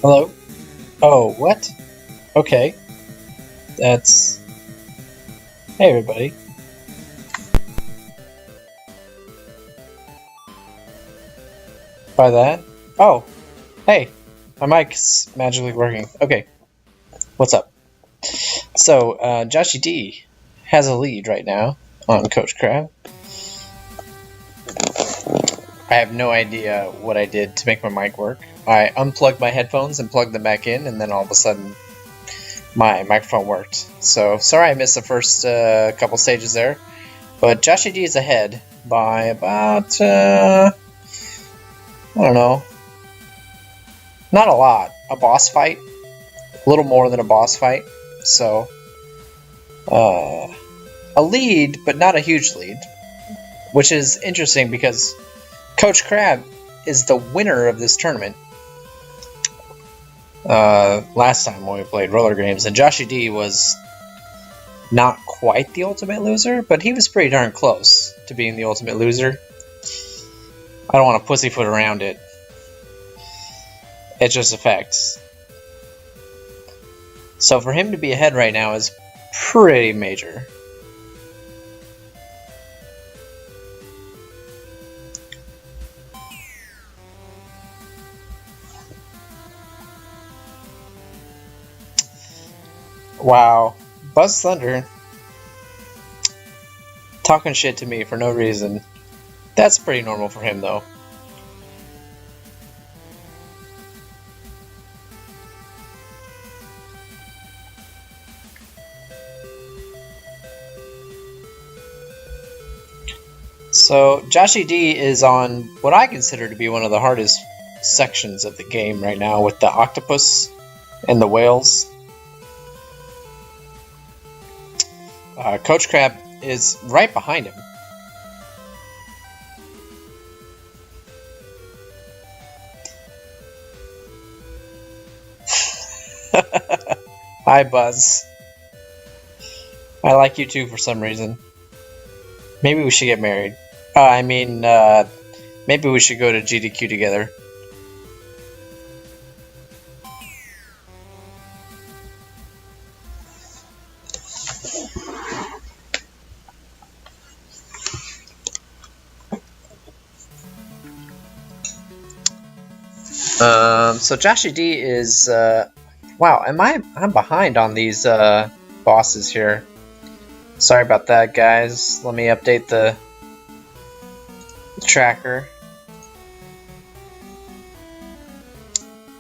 Hello? Oh, what? Okay. That's... Hey, everybody. By that? Oh, hey. My mic's magically working. Okay. What's up? So, Joshy D has a lead right now on Koachkrab. I have no idea what I did to make my mic work. I unplugged my headphones and plugged them back in, and then all of a sudden my microphone worked. So, sorry I missed the first couple stages there. But Joshy D is ahead by about, I don't know, not a lot. A boss fight. A little more than a boss fight. So, a lead, but not a huge lead. Which is interesting because Koachkrab is the winner of this tournament. Last time when we played roller games, and Joshy D was not quite the ultimate loser, but he was pretty darn close to being the ultimate loser. I don't want to pussyfoot around it. It's just a fact. So for him to be ahead right now is pretty major. Wow. Buzz Thunder talking shit to me for no reason. That's pretty normal for him, though. So, Joshy D is on what I consider to be one of the hardest sections of the game right now, with the octopus and the whales. Koachkrab is right behind him. Hi, Buzz. I like you too for some reason. Maybe we should get married. Maybe we should go to GDQ together. So Joshy D is, wow, I'm behind on these, bosses here. Sorry about that, guys. Let me update the tracker.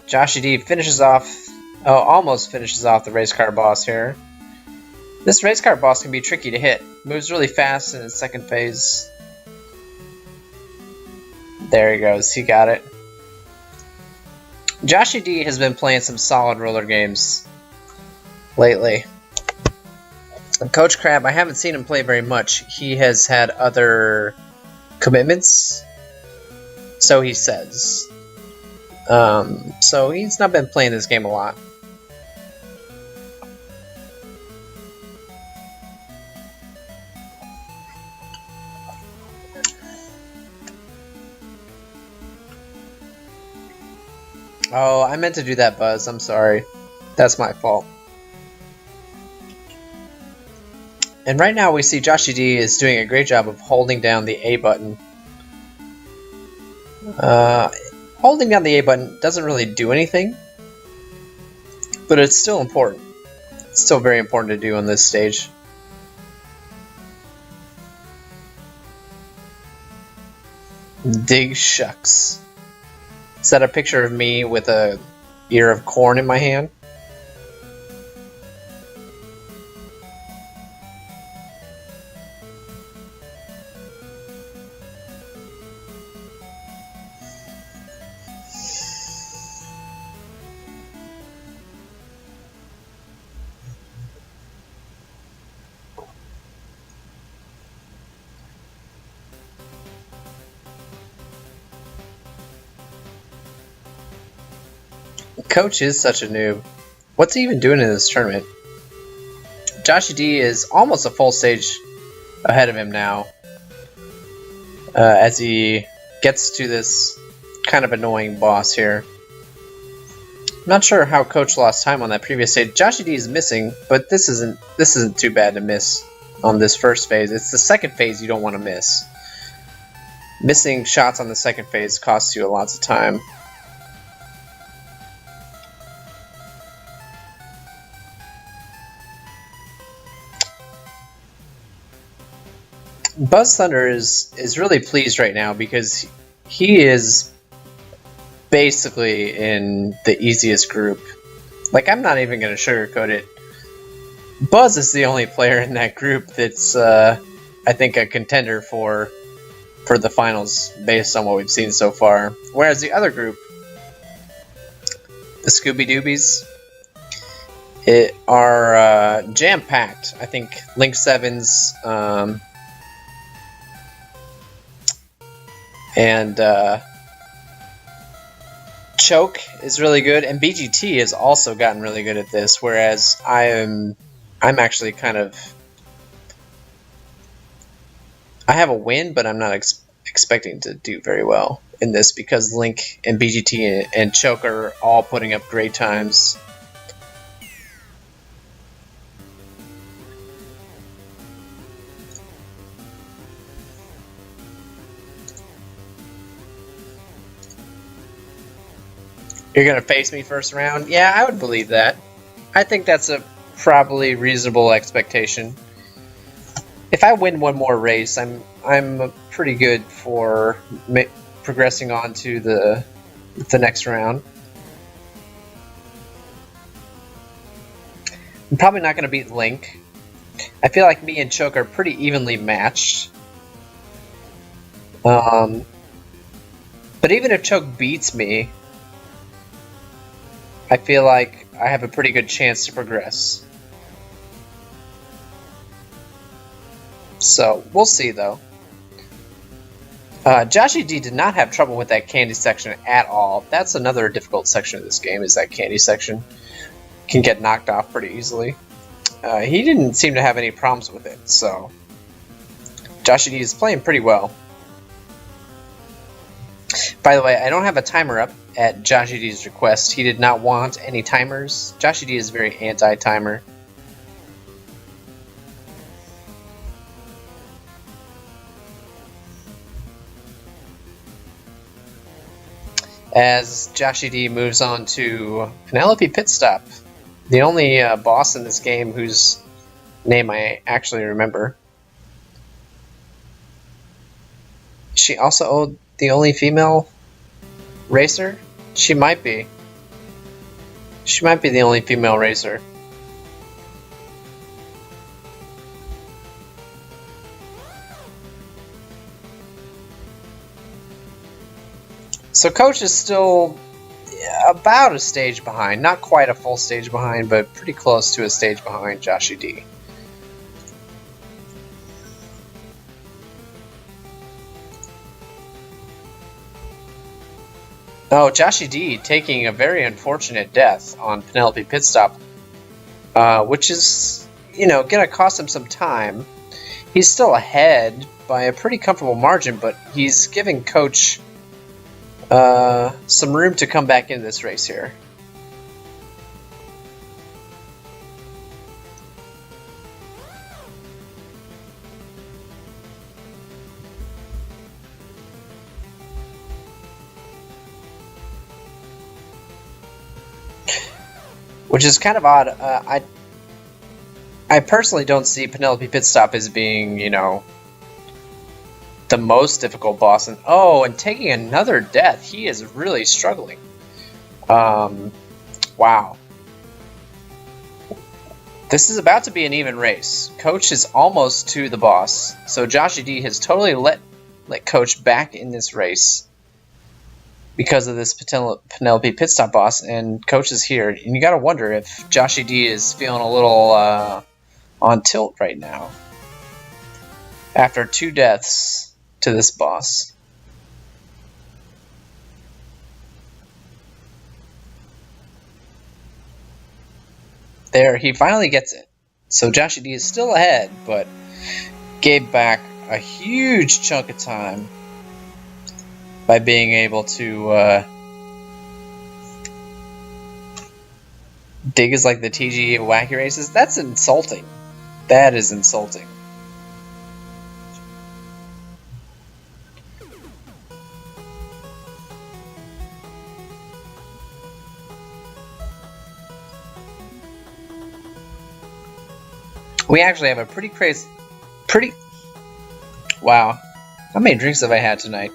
Joshy D finishes off, almost finishes off the race car boss here. This race car boss can be tricky to hit. Moves really fast in its second phase. There he goes, he got it. Joshy D has been playing some solid roller games lately. And Koachkrab, I haven't seen him play very much. He has had other commitments, so he says. So he's not been playing this game a lot. Oh, I meant to do that, Buzz. I'm sorry. That's my fault. And right now we see Joshy D is doing a great job of holding down the A button. Holding down the A button doesn't really do anything, but it's still important. It's still very important to do on this stage. Dig shucks. Is that a picture of me with a ear of corn in my hand? Coach is such a noob. What's he even doing in this tournament? Joshy D is almost a full stage ahead of him now, as he gets to this kind of annoying boss here. not sure how Coach lost time on that previous stage. Joshy D is missing, but this isn't too bad to miss on this first phase. It's the second phase you don't want to miss. Missing shots on the second phase costs you lots of time. Buzz Thunder is really pleased right now because he is basically in the easiest group. Like, I'm not even going to sugarcoat it. Buzz is the only player in that group that's, I think, a contender for the finals based on what we've seen so far. Whereas the other group, the Scooby Doobies, are jam-packed. I think Link 7's and Choke is really good, and BGT has also gotten really good at this, whereas I'm actually kind of... I have a win, but I'm not expecting to do very well in this because Link and BGT and Choke are all putting up great times. You're gonna face me first round? Yeah, I would believe that. I think that's a probably reasonable expectation. If I win one more race, I'm pretty good for progressing on to the next round. I'm probably not gonna beat Link. I feel like me and Choke are pretty evenly matched. But even if Choke beats me, I feel like I have a pretty good chance to progress. So, we'll see though. Joshy D did not have trouble with that candy section at all. That's another difficult section of this game, is that candy section. Can get knocked off pretty easily. He didn't seem to have any problems with it, so... Joshy D is playing pretty well. By the way, I don't have a timer up at Joshy D's request. He did not want any timers. Joshy D is very anti-timer. As Joshy D moves on to Penelope Pit Stop, the only boss in this game whose name I actually remember. Is she also the only female racer? She might be. She might be the only female racer. So Coach is still about a stage behind. Not quite a full stage behind, but pretty close to a stage behind Joshy D. Oh, Joshy D taking a very unfortunate death on Penelope Pit Stop, which is, you know, gonna cost him some time. He's still ahead by a pretty comfortable margin, but he's giving Coach some room to come back in this race here. Which is kind of odd. I personally don't see Penelope Pit Stop as being, you know, the most difficult boss. And oh, and taking another death. He is really struggling. Wow. This is about to be an even race. Coach is almost to the boss. So Joshy D has totally let Coach back in this race because of this Penelope Pit Stop boss, and Coach is here. And you gotta wonder if Joshy D is feeling a little on tilt right now after 2 deaths to this boss. There, he finally gets it. So Joshy D is still ahead, but gave back a huge chunk of time by being able to Dig is like the TG of Wacky Races? That's insulting. That is insulting. We actually have a pretty crazy... Wow. How many drinks have I had tonight?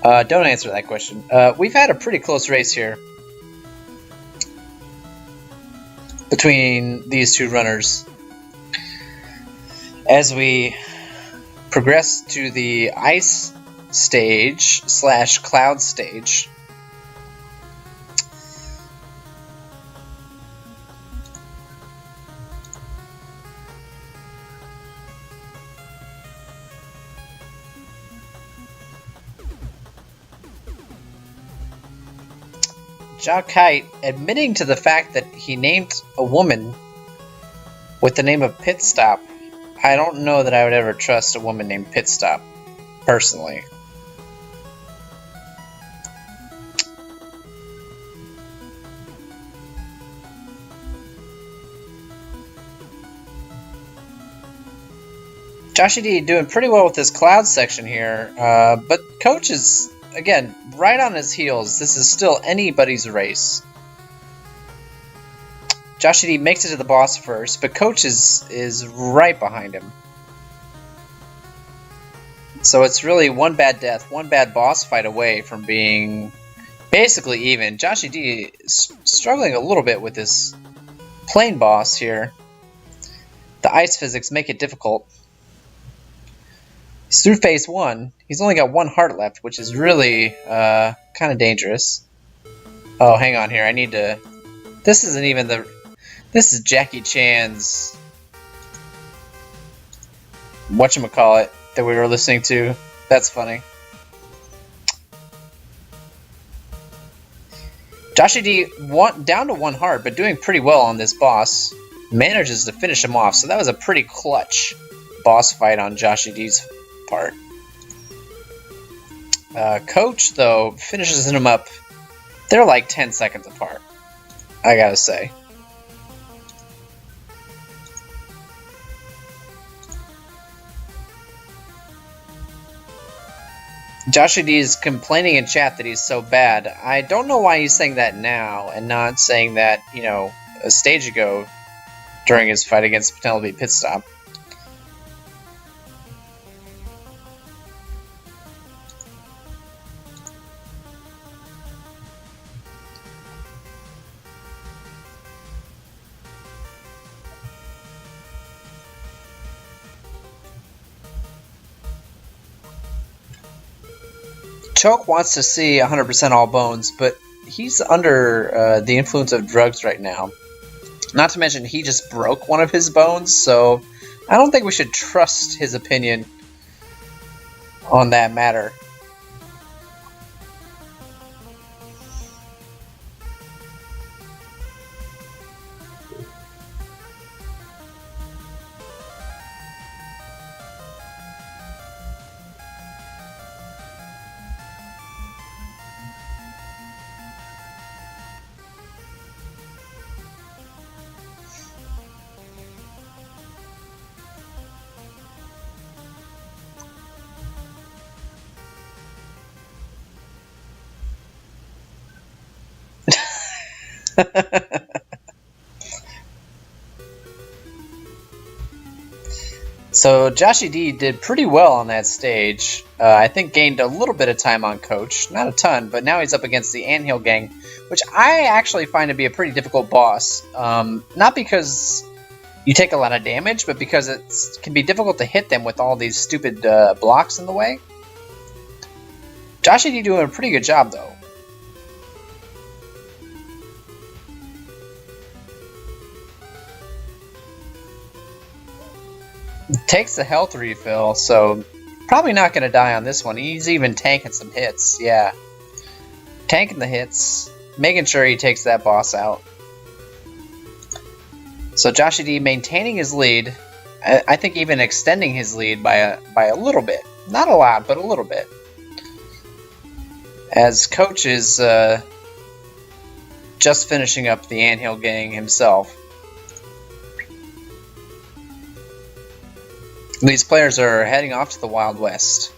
Don't answer that question. We've had a pretty close race here between these two runners as we progress to the ice stage / cloud stage. Joshy admitting to the fact that he named a woman with the name of Pit Stop. I don't know that I would ever trust a woman named Pit Stop, personally. Joshy D doing pretty well with this cloud section here, but Coach is, again, right on his heels. This is still anybody's race. Joshy D makes it to the boss first, but Coach is right behind him. So it's really one bad death, one bad boss fight away from being basically even. Joshy D is struggling a little bit with this plane boss here. The ice physics make it difficult. He's through phase 1. He's only got 1 heart left, which is really kind of dangerous. Oh, hang on here. I need to... This isn't even the... This is Jackie Chan's... whatchamacallit that we were listening to. That's funny. Joshy D down to 1 heart, but doing pretty well on this boss. Manages to finish him off, so that was a pretty clutch boss fight on Joshy D's part. Coach, though, finishes him up. They're like 10 seconds apart, I gotta say. Joshy D is complaining in chat that he's so bad. I don't know why he's saying that now and not saying that, you know, a stage ago during his fight against Penelope Pitstop. Choke wants to see 100% all bones, but he's under the influence of drugs right now. Not to mention, he just broke one of his bones, so I don't think we should trust his opinion on that matter. So Joshy D did pretty well on that stage. I think gained a little bit of time on Coach. Not a ton, but now he's up against the Anthill Gang, which I actually find to be a pretty difficult boss. Not because you take a lot of damage, but because it can be difficult to hit them with all these stupid blocks in the way. Joshy D doing a pretty good job, though. Takes the health refill, so probably not going to die on this one. He's even tanking some hits, yeah. Tanking the hits, making sure he takes that boss out. So Joshy D maintaining his lead, I think even extending his lead by a little bit. Not a lot, but a little bit. As Coach is just just finishing up the Anthill Gang himself. These players are heading off to the Wild West.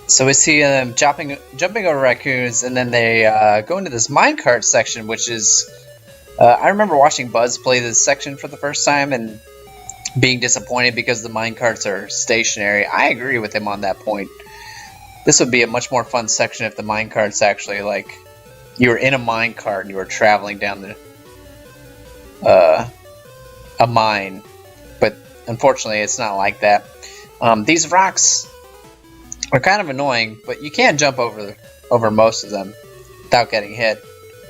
So we see them jumping over raccoons, and then they go into this minecart section, which is... I remember watching Buzz play this section for the first time and being disappointed because the minecarts are stationary. I agree with him on that point. This would be a much more fun section if the minecarts actually, like, you were in a minecart and you were traveling down a mine. But unfortunately, it's not like that. These rocks are kind of annoying, but you can jump over most of them without getting hit.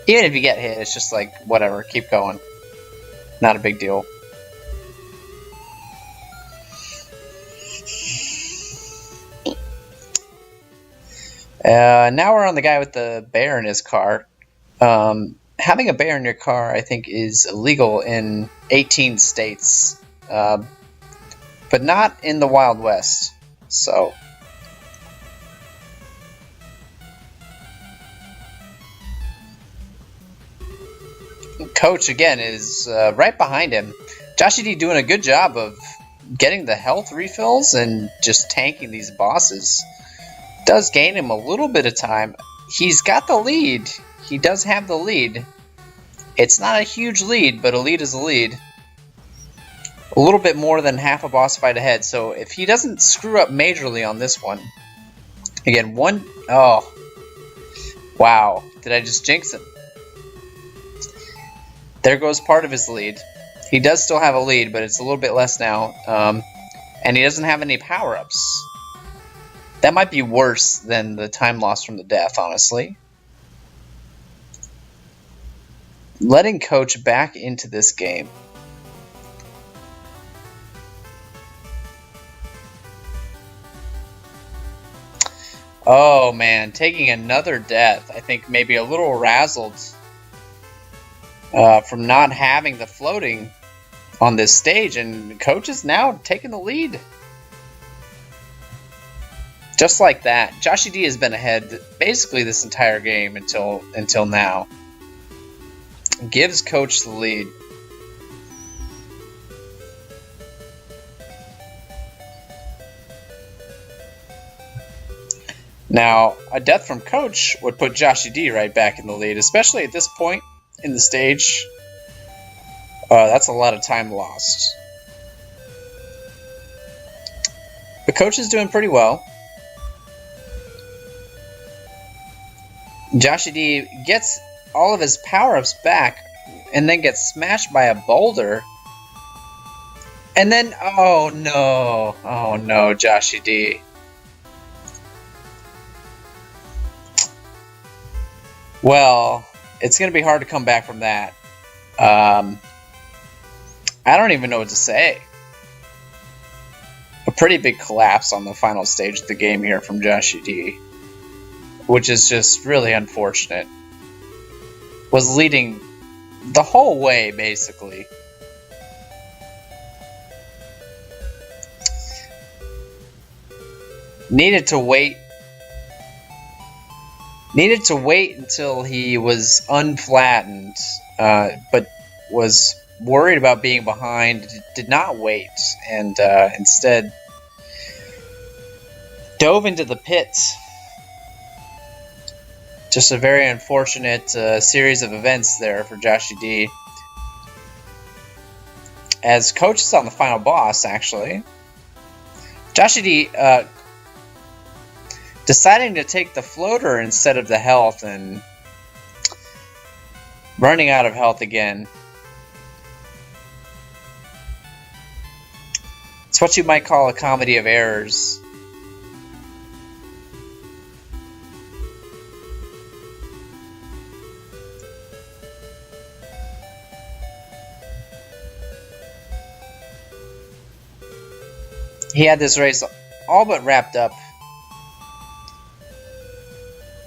Even if you get hit, it's just like, whatever, keep going. Not a big deal. Now we're on the guy with the bear in his car. Having a bear in your car, I think, is illegal in 18 states, but not in the Wild West. So... Coach, again, is right behind him. Joshy D doing a good job of getting the health refills and just tanking these bosses. Does gain him a little bit of time. He's got the lead. He does have the lead. It's not a huge lead, but a lead is a lead. A little bit more than half a boss fight ahead, so if he doesn't screw up majorly on this one... Again, oh. Wow. Did I just jinx him? There goes part of his lead. He does still have a lead, but it's a little bit less now. And he doesn't have any power-ups. That might be worse than the time lost from the death, honestly. Letting Coach back into this game. Oh man, taking another death. I think maybe a little razzled from not having the floating on this stage, and Coach is now taking the lead. Just like that. Joshy D has been ahead basically this entire game until now. Gives Coach the lead. Now, a death from Coach would put Joshy D right back in the lead, especially at this point in the stage. That's a lot of time lost. But Coach is doing pretty well. Joshy D gets all of his power-ups back and then gets smashed by a boulder. And then, oh no, Joshy D. Well, it's going to be hard to come back from that. I don't even know what to say. A pretty big collapse on the final stage of the game here from Joshy D, which is just really unfortunate. Was leading the whole way, basically. Needed to wait until he was unflattened, but was worried about being behind, did not wait, and instead dove into the pit. Just a very unfortunate series of events there for Joshy D. As Coach is on the final boss, actually. Joshy D deciding to take the floater instead of the health and running out of health again. It's what you might call a comedy of errors. He had this race all but wrapped up.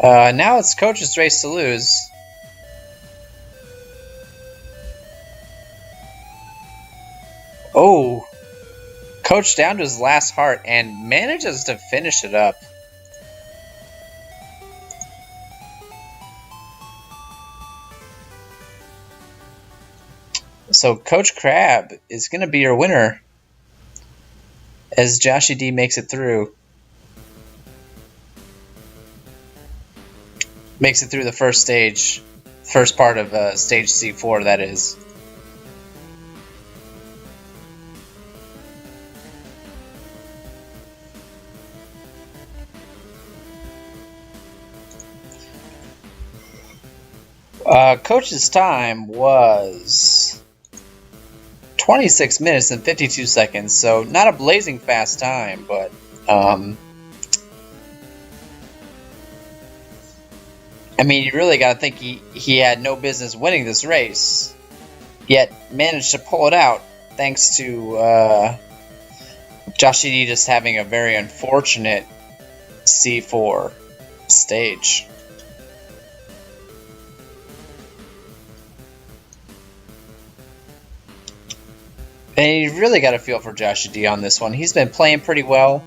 Now it's Coach's race to lose. Oh, Coach down to his last heart and manages to finish it up. So Coach Crab is going to be your winner as Joshy D makes it through. Makes it through the first stage. First part of stage C4, that is. Coach's time was 26 minutes and 52 seconds, so not a blazing fast time, but I mean, you really got to think he had no business winning this race, yet managed to pull it out thanks to Joshy D just having a very unfortunate C4 stage. And you really got to feel for Joshy D on this one. He's been playing pretty well.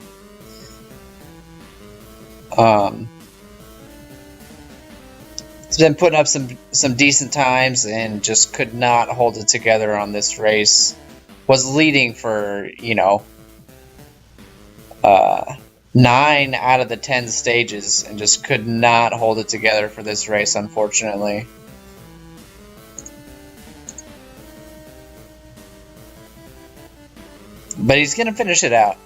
He's been putting up some decent times and just could not hold it together on this race. Was leading for, 9 out of the 10 stages and just could not hold it together for this race, unfortunately. But he's going to finish it out.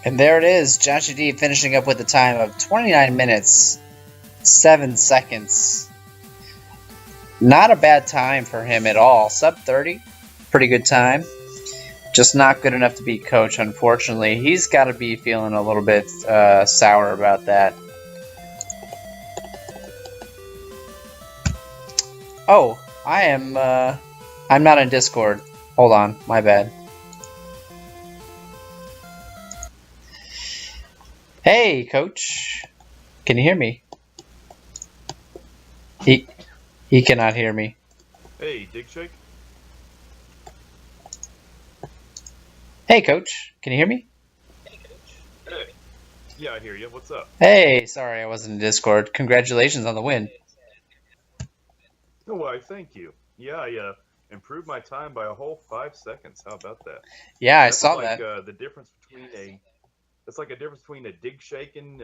And there it is, Joshy D finishing up with a time of 29 minutes, 7 seconds. Not a bad time for him at all. Sub 30, pretty good time. Just not good enough to beat Coach, unfortunately. He's got to be feeling a little bit sour about that. Oh, I'm not in Discord. Hold on, my bad. Hey, Coach. Can you hear me? He cannot hear me. Hey, Dig Shake. Hey, Coach. Can you hear me? Hey. Yeah, I hear you. What's up? Hey, sorry I wasn't in Discord. Congratulations on the win. Oh, why, thank you. Yeah, I improved my time by a whole 5 seconds. How about that? Yeah, I That's saw like, that. the difference between It's like a difference between a Dig Shake in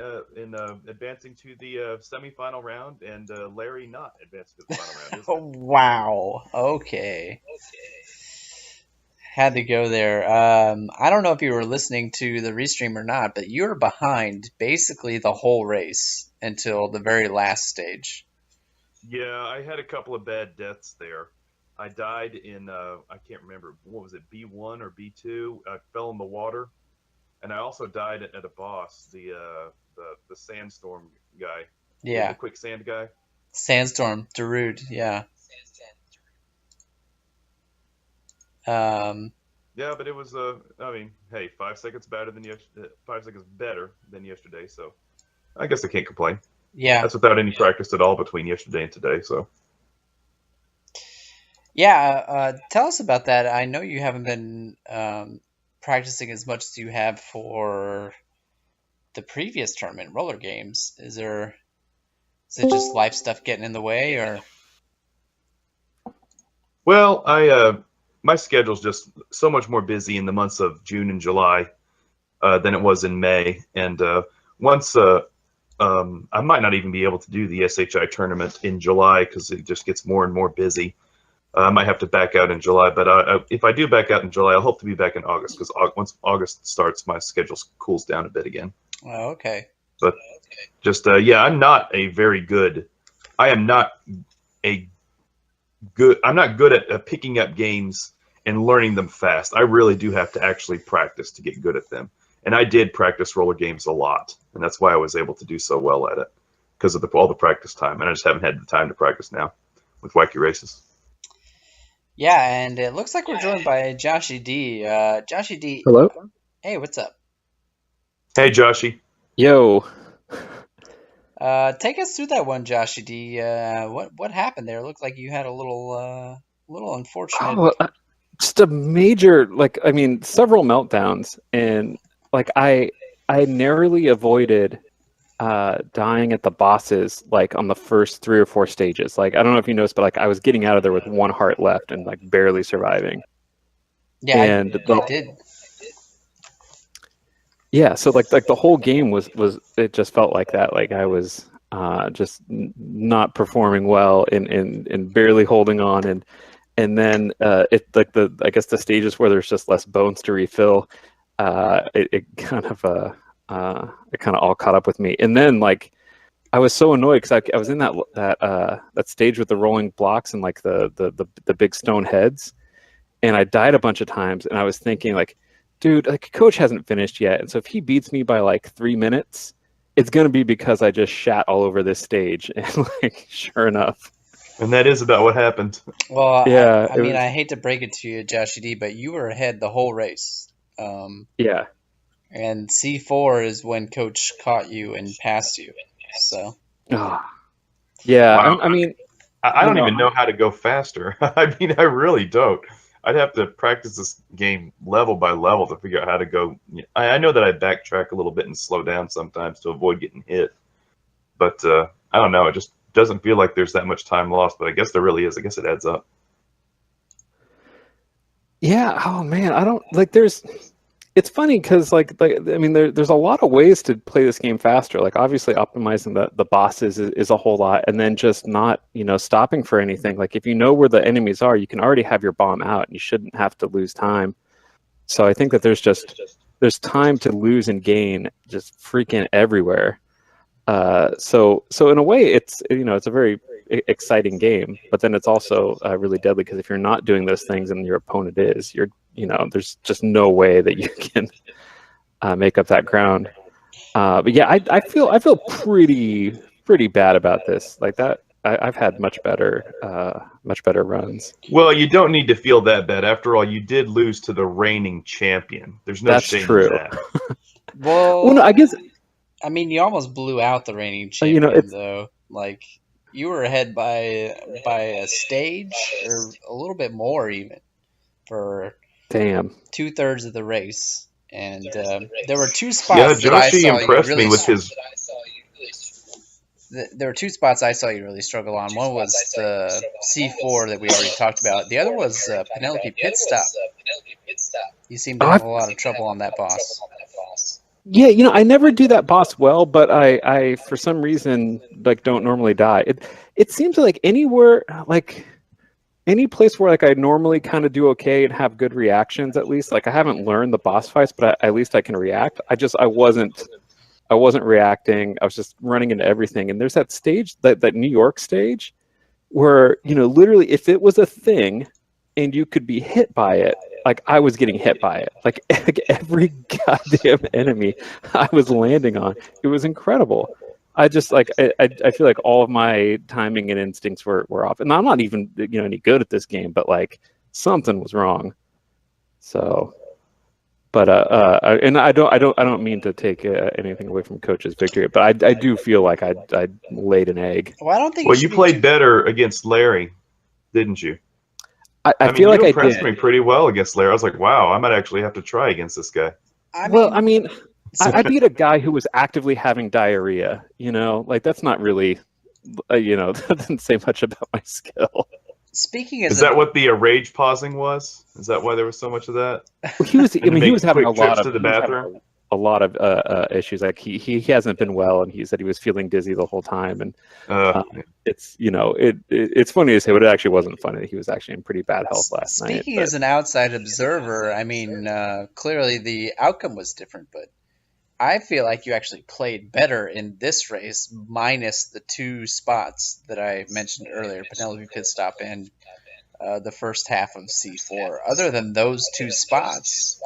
advancing to the semifinal round and Larry not advancing to the final round, isn't it? Wow. Okay. Had to go there. I don't know if you were listening to the restream or not, but you were behind basically the whole race until the very last stage. Yeah, I had a couple of bad deaths there. I died in I can't remember, what was it, B1 or B2? I fell in the water, and I also died at a boss, the sandstorm guy, the Yeah. quicksand guy. Sandstorm, Darude, yeah. Um, Yeah, but it was I mean, hey, 5 seconds better than yesterday. 5 seconds better than yesterday, so I guess I can't complain. yeah. That's without any practice at all between yesterday and today. So Yeah, tell us about that. I know you haven't been practicing as much as you have for the previous tournament, roller games. Is it just life stuff getting in the way, or? well, my schedule's just so much more busy in the months of June and July than it was in May, and once I might not even be able to do the SHI tournament in July because it just gets more and more busy. I might have to back out in July, but if I do back out in July, I'll hope to be back in August because once August starts, my schedule cools down a bit again. Oh, okay. But just yeah, I'm not a very good. I am not a good. I'm not good at picking up games and learning them fast. I really do have to actually practice to get good at them. And I did practice roller games a lot, and that's why I was able to do so well at it because of all the practice time. And I just haven't had the time to practice now with Wacky Races. Yeah, and it looks like we're joined by Joshy D. Joshy D. Hello? Hey, what's up? Hey, Joshy. Yo. Take us through that one, Joshy D. What happened there? It looked like you had a little unfortunate. Oh, just a major, several meltdowns. And, I narrowly avoided dying at the bosses, on the first 3 or 4 stages. I don't know if you noticed, but, I was getting out of there with 1 heart left and, barely surviving. Yeah, and I did. Yeah, so the whole game was it just felt like that. I was just not performing well and barely holding on, and then I guess the stages where there's just less bones to refill, it kind of all caught up with me. And then I was so annoyed because I was in that stage with the rolling blocks and the big stone heads, and I died a bunch of times, and I was thinking dude, Coach hasn't finished yet, and so if he beats me by 3 minutes, it's gonna be because I just shat all over this stage. And sure enough. And that is about what happened. Well, yeah, I mean, I hate to break it to you, Joshy D, but you were ahead the whole race. Yeah. And C4 is when Coach caught you and passed you. So. Oh. Yeah, wow. I mean, I don't even know how to go faster. I mean, I really don't. I'd have to practice this game level by level to figure out how to go. I know that I backtrack a little bit and slow down sometimes to avoid getting hit. But I don't know. It just doesn't feel like there's that much time lost. But I guess there really is. I guess it adds up. Yeah. Oh, man. I don't there's. It's funny because there's a lot of ways to play this game faster. Obviously optimizing the bosses is a whole lot, and then just not stopping for anything. If you know where the enemies are, you can already have your bomb out, and you shouldn't have to lose time. So I think that there's time to lose and gain just freaking everywhere. So in a way, it's a very exciting game, but then it's also really deadly because if you're not doing those things and your opponent is, there's just no way that you can make up that ground. But yeah, I feel pretty bad about this. I've had much better runs. Well, you don't need to feel that bad. After all, you did lose to the reigning champion. There's no shame in that. Well, no, I guess. I mean, you almost blew out the reigning champion, though. You were ahead by a stage or a little bit more even for damn 2/3 of the race, and there were 2 spots. Yeah, Joshy impressed me with his. There were 2 spots I saw you really struggle on. One was the C4 that we already talked about. The other was Penelope Pit Stop. You seem to have a lot of trouble on that boss. Yeah, I never do that boss well, but I for some reason don't normally die. It seems anywhere any place where I normally kind of do okay and have good reactions at least. I haven't learned the boss fights, but at least I can react. I wasn't reacting. I was just running into everything. And there's that stage, that New York stage, where literally if it was a thing and you could be hit by it, I was getting hit by it. Every goddamn enemy I was landing on. It was incredible. I just I feel like all of my timing and instincts were off. And I'm not even any good at this game, but something was wrong. So but and I don't mean to take anything away from Coach's victory, but I do feel like I laid an egg. Well, I don't think. Well, you played better against Larry, didn't you? I feel like you I impressed did. me pretty well against Larry. I was like, wow, I might actually have to try against this guy. I beat a guy who was actively having diarrhea. That's not really, that doesn't say much about my skill. Speaking is that what the rage pausing was? Is that why there was so much of that? He was. He was having a lot of to the bathroom. a lot of issues. Like he hasn't been well, and he said he was feeling dizzy the whole time. And it's it's funny to say, but it actually wasn't funny. He was actually in pretty bad health last night. Speaking as an outside observer, I mean, clearly the outcome was different, but I feel like you actually played better in this race, minus the 2 spots that I mentioned earlier, Penelope pit stop and the first half of C4. Other than those 2 spots,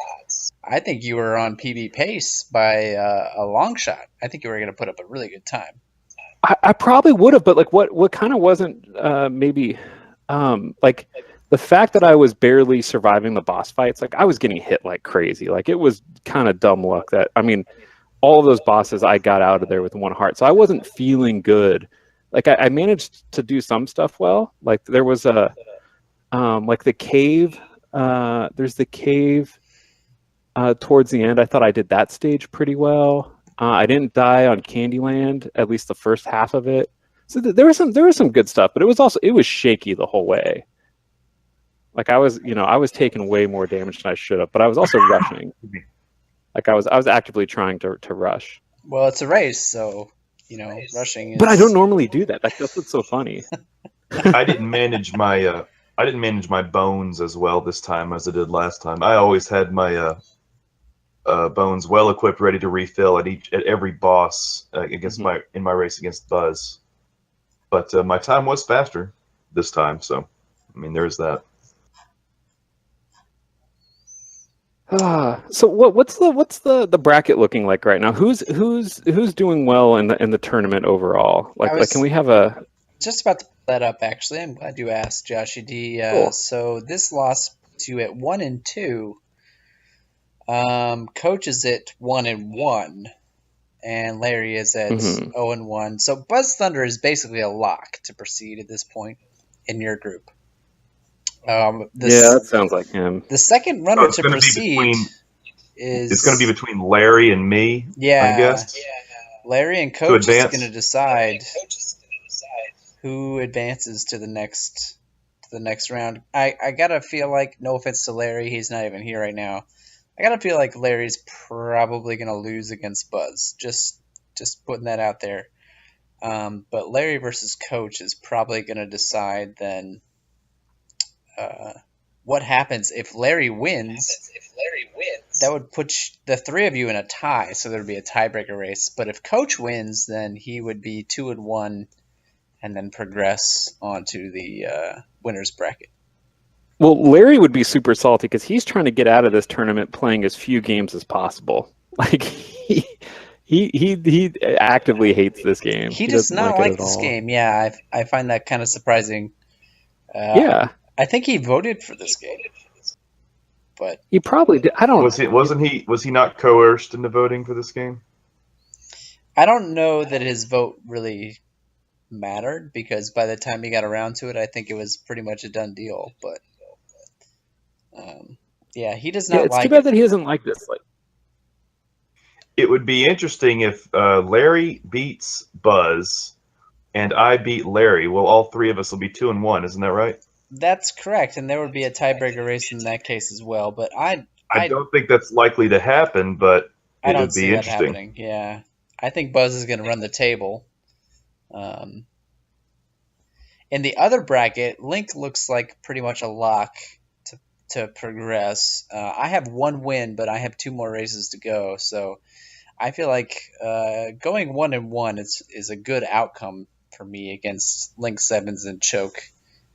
I think you were on PB pace by a long shot. I think you were going to put up a really good time. I probably would have, but like what kind of wasn't maybe like the fact that I was barely surviving the boss fights, like I was getting hit like crazy. Like it was kind of dumb luck that, I mean, all of those bosses I got out of there with 1 heart. So I wasn't feeling good. Like I managed to do some stuff well. Like there was a like the cave, there's the cave towards the end. I thought I did that stage pretty well. I didn't die on Candyland, at least the first half of it. So there was some good stuff, but it was shaky the whole way. Like I was taking way more damage than I should have, but I was also rushing. Like I was actively trying to rush. Well, it's a race, so rushing is... But I don't normally do that. That's what's so funny. I didn't manage my bones as well this time as I did last time. I always had my bones well equipped, ready to refill at every boss against in my race against Buzz. But my time was faster this time, so I mean there's that. So what's the bracket looking like right now? Who's doing well in the tournament overall? Like can we have a... Just about to pull that up, actually. I'm glad you asked, Joshy D. Cool. So this loss puts you at 1-2. Coach is at 1-1, and Larry is at 0-1. So Buzz Thunder is basically a lock to proceed at this point in your group. That sounds like him. The second runner to proceed is... It's going to be between Larry and me, I guess. Yeah. Larry and Coach is going to decide who advances to the next round. I gotta feel like, no offense to Larry, he's not even here right now. I gotta feel like Larry's probably gonna lose against Buzz. Just putting that out there. But Larry versus Coach is probably gonna decide then what happens if Larry wins. That would put the 3 of you in a tie, so there would be a tiebreaker race. But if Coach wins, then he would be 2-1. And then progress onto the winner's bracket. Well, Larry would be super salty because he's trying to get out of this tournament playing as few games as possible. Like he actively hates this game. He does not like this game. Yeah, I find that kind of surprising. Yeah, I think he voted for this game, but he probably did. I don't. Was he not coerced into voting for this game? I don't know that his vote really mattered, because by the time he got around to it, I think it was pretty much a done deal. But he does not. It's too bad that he doesn't like this. Like, it would be interesting if Larry beats Buzz and I beat Larry. Well, all 3 of us will be 2-1. Isn't that right? That's correct, and there would be a tiebreaker race in that case as well. But I don't think that's likely to happen, but it would be interesting. Happening. Yeah, I think Buzz is going to run the table. In the other bracket, Link looks like pretty much a lock to progress. I have 1 win, but I have 2 more races to go. So I feel like going 1-1 is a good outcome for me against Link Sevens and Choke.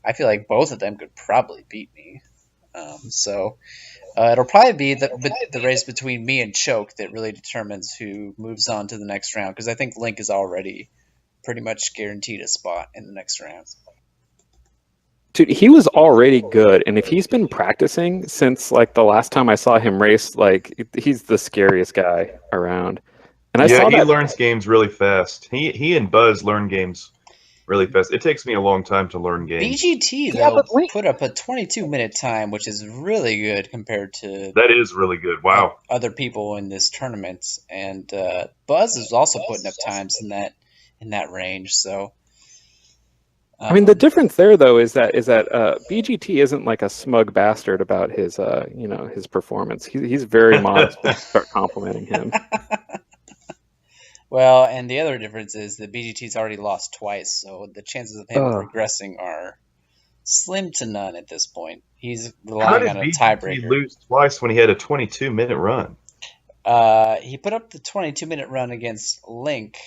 I feel like both of them could probably beat me. So it'll probably be the race between me and Choke that really determines who moves on to the next round, because I think Link is already pretty much guaranteed a spot in the next round. Dude, he was already good, and if he's been practicing since like the last time I saw him race, like he's the scariest guy around. And he learns games really fast. He and Buzz learn games really fast. It takes me a long time to learn games. BGT though put up a 22-minute time, which is really good compared to... That is really good. Wow. Other people in this tournament, and Buzz is also putting up times in that range. So I mean, the difference there, though, is that BGT isn't like a smug bastard about his his performance. He's very modest when you start complimenting him. Well, and the other difference is that BGT's already lost twice, so the chances of him progressing are slim to none at this point. He's relying on a tiebreaker. He lose twice when he had a 22-minute run? He put up the 22-minute run against Link,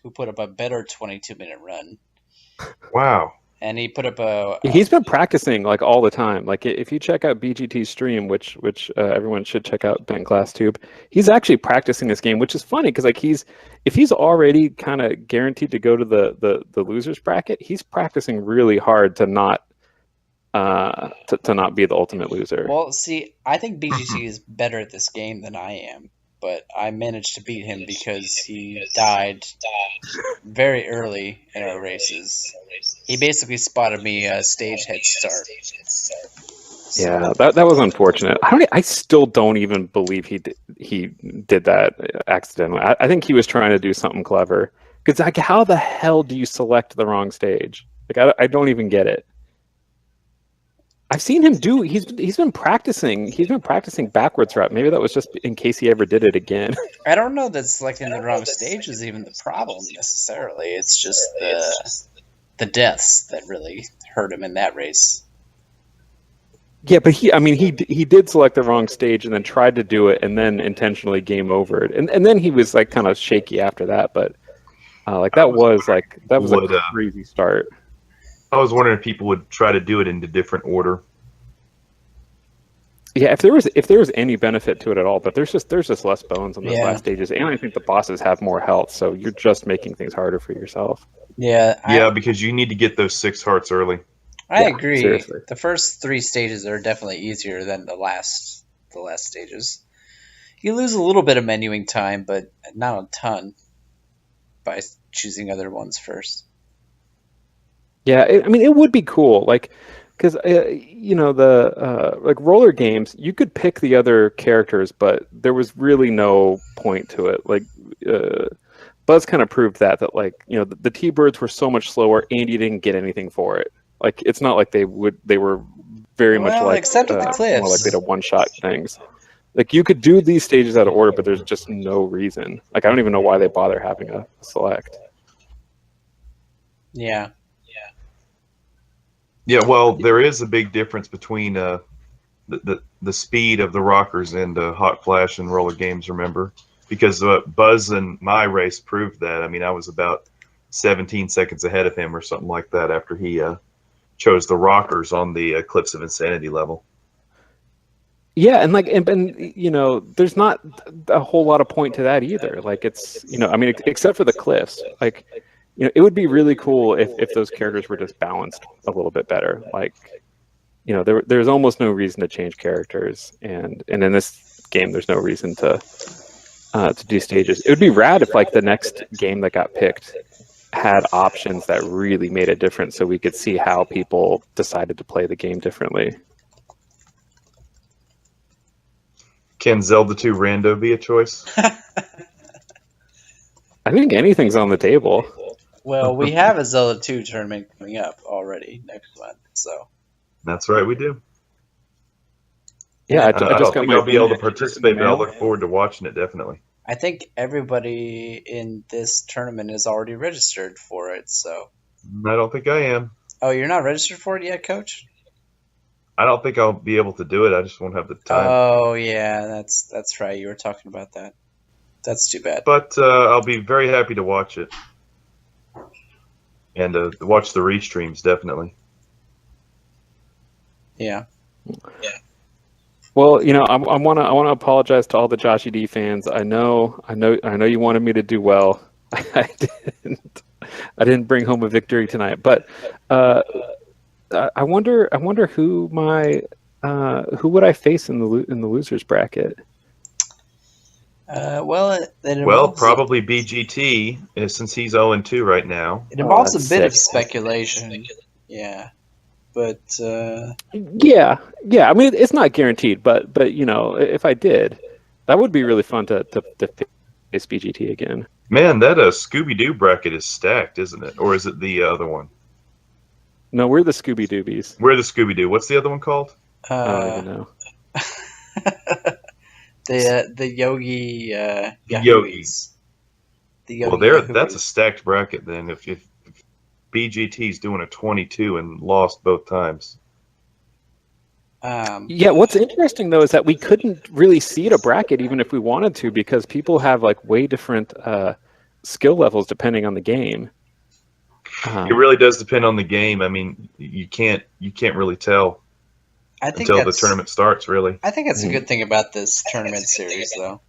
who put up a better 22-minute run. Wow. And he put up He's been practicing like all the time. Like if you check out BGT's stream, which everyone should check out, Ben GlassTube, he's actually practicing this game, which is funny because like if he's already kind of guaranteed to go to the losers bracket, he's practicing really hard to not be the ultimate loser. Well, see, I think BGT is better at this game than I am, but I managed to beat him because he died very early in our races. He basically spotted me a stage head start. Yeah, that was unfortunate. I still don't even believe he did that accidentally. I think he was trying to do something clever. Because like, how the hell do you select the wrong stage? Like, I don't even get it. I've seen him do. He's been practicing. He's been practicing backwards route. Maybe that was just in case he ever did it again. I don't know that selecting the wrong stage is even the problem necessarily. It's just the deaths that really hurt him in that race. Yeah, but he did select the wrong stage and then tried to do it and then intentionally game over it. And then he was like kind of shaky after that. But that was a crazy start. I was wondering if people would try to do it in a different order. Yeah, if there was any benefit to it at all, but there's just less bones on those last stages, and I think the bosses have more health, so you're just making things harder for yourself. Yeah, because you need to get those 6 hearts early. I agree. Seriously. The first 3 stages are definitely easier than the last stages. You lose a little bit of menuing time, but not a ton by choosing other ones first. Yeah, it would be cool, like, because like roller games, you could pick the other characters, but there was really no point to it. Like, Buzz kind of proved that like the T-Birds were so much slower, and you didn't get anything for it. Like, it's not like they were very much like except at the cliffs, more like they had one-shot things. Like, you could do these stages out of order, but there's just no reason. Like, I don't even know why they bother having a select. Yeah. Yeah, well, there is a big difference between the speed of the rockers and Hot Flash and roller games, remember? Because Buzz and my race proved that. I mean, I was about 17 seconds ahead of him or something like that after he chose the rockers on the Cliffs of Insanity level. Yeah, and there's not a whole lot of point to that either. Like, it's except for the cliffs, like. It would be really cool if those characters were just balanced a little bit better. Like, there's almost no reason to change characters, and in this game, there's no reason to do stages. It would be rad if like the next game that got picked had options that really made a difference, so we could see how people decided to play the game differently. Can Zelda 2 Rando be a choice? I think anything's on the table. Well, we have a Zelda 2 tournament coming up already next month, so. That's right, we do. Yeah, I don't think I'll be able to participate, but I'll look forward to watching it, definitely. I think everybody in this tournament is already registered for it, so. I don't think I am. Oh, you're not registered for it yet, Coach? I don't think I'll be able to do it. I just won't have the time. Oh, yeah, that's right. You were talking about that. That's too bad. But I'll be very happy to watch it. And watch the restreams, definitely. Yeah. Well, I want to apologize to all the Joshy D fans. I know you wanted me to do well. I didn't bring home a victory tonight, but I wonder who would I face in the losers bracket. Probably BGT, since he's 0-2 right now. It involves a bit of speculation. Yeah. But yeah. I mean, it's not guaranteed, but if I did, that would be really fun to face BGT again. Man, that Scooby-Doo bracket is stacked, isn't it? Or is it the other one? No, we're the Scooby Doobies. We're the Scooby-Doo. What's the other one called? I don't even know. The Yogi Yogi. Yahoos. The Yogi Well, Yahoos. that's a stacked bracket then. If BGT's doing a 22 and lost both times. Yeah, what's interesting though is that we couldn't really seed a bracket even if we wanted to, because people have like way different skill levels depending on the game. It really does depend on the game. I mean, you can't really tell until the tournament starts. Really, I think that's a good thing about this tournament series, though.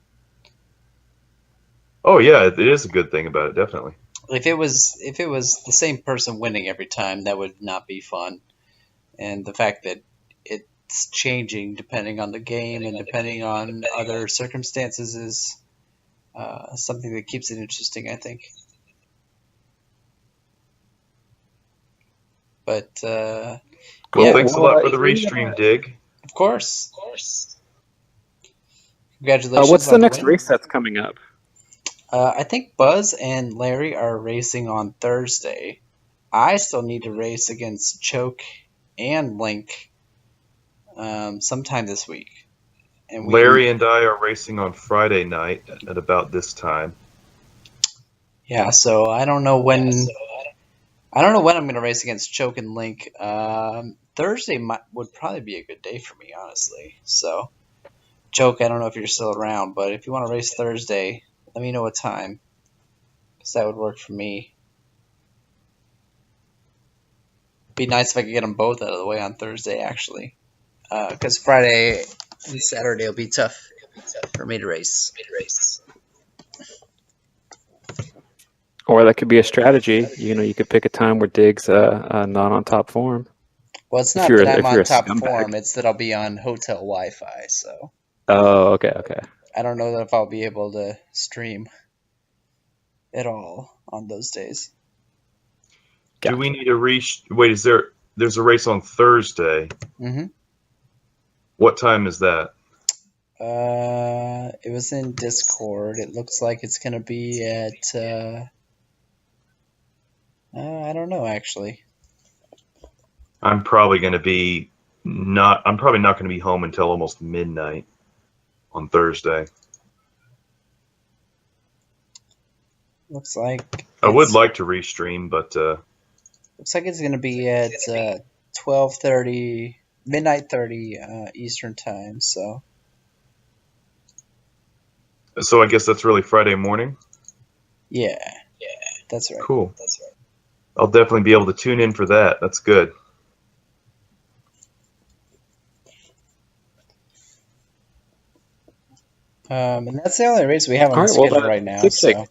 Oh yeah, it is a good thing about it, definitely. If it was the same person winning every time, that would not be fun. And the fact that it's changing depending on the game and depending on other circumstances is something that keeps it interesting, I think. But well, thanks a lot for the restream, Dig. Of course. Congratulations. What's the next race that's coming up? I think Buzz and Larry are racing on Thursday. I still need to race against Choke and Link sometime this week. And Larry and I are racing on Friday night at about this time. Yeah, so I don't know when. I'm going to race against Choke and Link. Thursday would probably be a good day for me, honestly. So, Choke, I don't know if you're still around, but if you want to race Thursday, let me know what time, because that would work for me. Be nice if I could get them both out of the way on Thursday, actually, because Friday and Saturday will be tough for me to race. Or that could be a strategy. You know, you could pick a time where Dig's not on top form. Well, it's not that I'm on top form. It's that I'll be on hotel Wi-Fi. So. Oh, okay. I don't know that if I'll be able to stream at all on those days. Gotcha. Do we need to wait? There's a race on Thursday. Mm-hmm. What time is that? It was in Discord. It looks like it's going to be at. I don't know, actually. I'm probably not going to be home until almost midnight on Thursday. Looks like I would like to restream, but looks like it's going to be at 12:30, midnight 30 Eastern time. So I guess that's really Friday morning. Yeah, that's right. Cool. I'll definitely be able to tune in for that. That's good. And that's the only race we have on the schedule right now. So.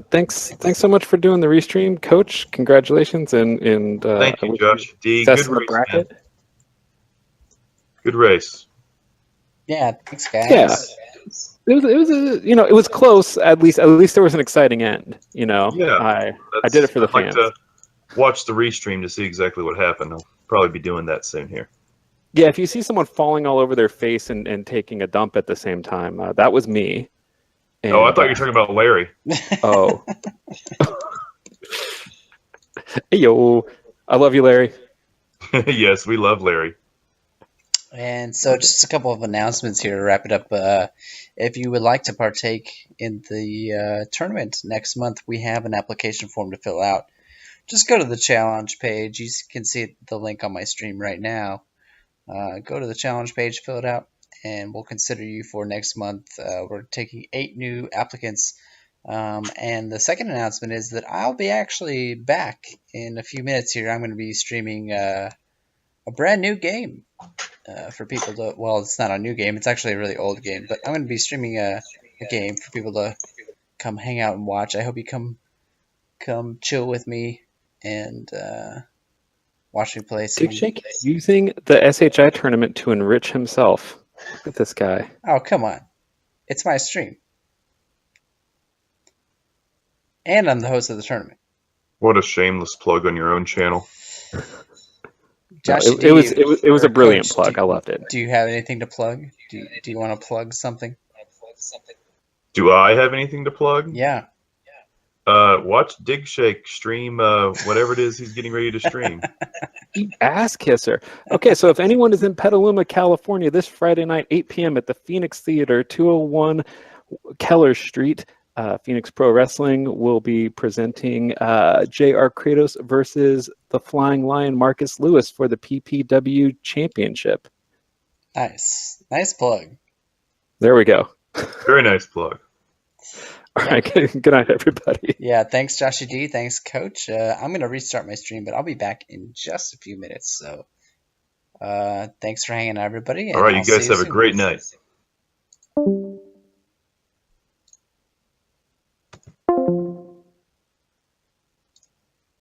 Thanks so much for doing the restream, Coach. Congratulations, and thank you, Josh. D, good race, man. Good race. Yeah, thanks, guys. Yeah. It was close. At least there was an exciting end. You know, yeah. I did it for the fans. I'd like to watch the restream to see exactly what happened. I'll probably be doing that soon here. Yeah, if you see someone falling all over their face and taking a dump at the same time, that was me. And, I thought you were talking about Larry. Oh. Hey, yo. I love you, Larry. Yes, we love Larry. And so just a couple of announcements here to wrap it up. If you would like to partake in the tournament next month, we have an application form to fill out. Just go to the challenge page. You can see the link on my stream right now. Go to the challenge page, fill it out, and we'll consider you for next month. We're taking 8 new applicants. And the second announcement is that I'll be actually back in a few minutes here. I'm going to be streaming a brand new game for people to, well, it's not a new game. It's actually a really old game, but I'm going to be streaming a game for people to come hang out and watch. I hope you come chill with me and watch me play some. Dick Shake using the SHI tournament to enrich himself. Look at this guy. Oh, come on. It's my stream. And I'm the host of the tournament. What a shameless plug on your own channel. Josh, it was a brilliant plug. I loved it. Do you have anything to plug? Do you want to plug something? Do I have anything to plug? Yeah. Watch Dig Shake stream whatever it is he's getting ready to stream. Ass kisser. Okay, so if anyone is in Petaluma, California, this Friday night, 8 p.m. at the Phoenix Theater, 201 Keller Street, Phoenix Pro Wrestling will be presenting J.R. Kratos versus the Flying Lion Marcus Lewis for the PPW Championship. Nice. Nice plug. There we go. Very nice plug. All right, good night, everybody. Yeah, thanks, Joshy D. Thanks, Coach. I'm going to restart my stream, but I'll be back in just a few minutes. So thanks for hanging out, everybody. All right, you guys have a great night.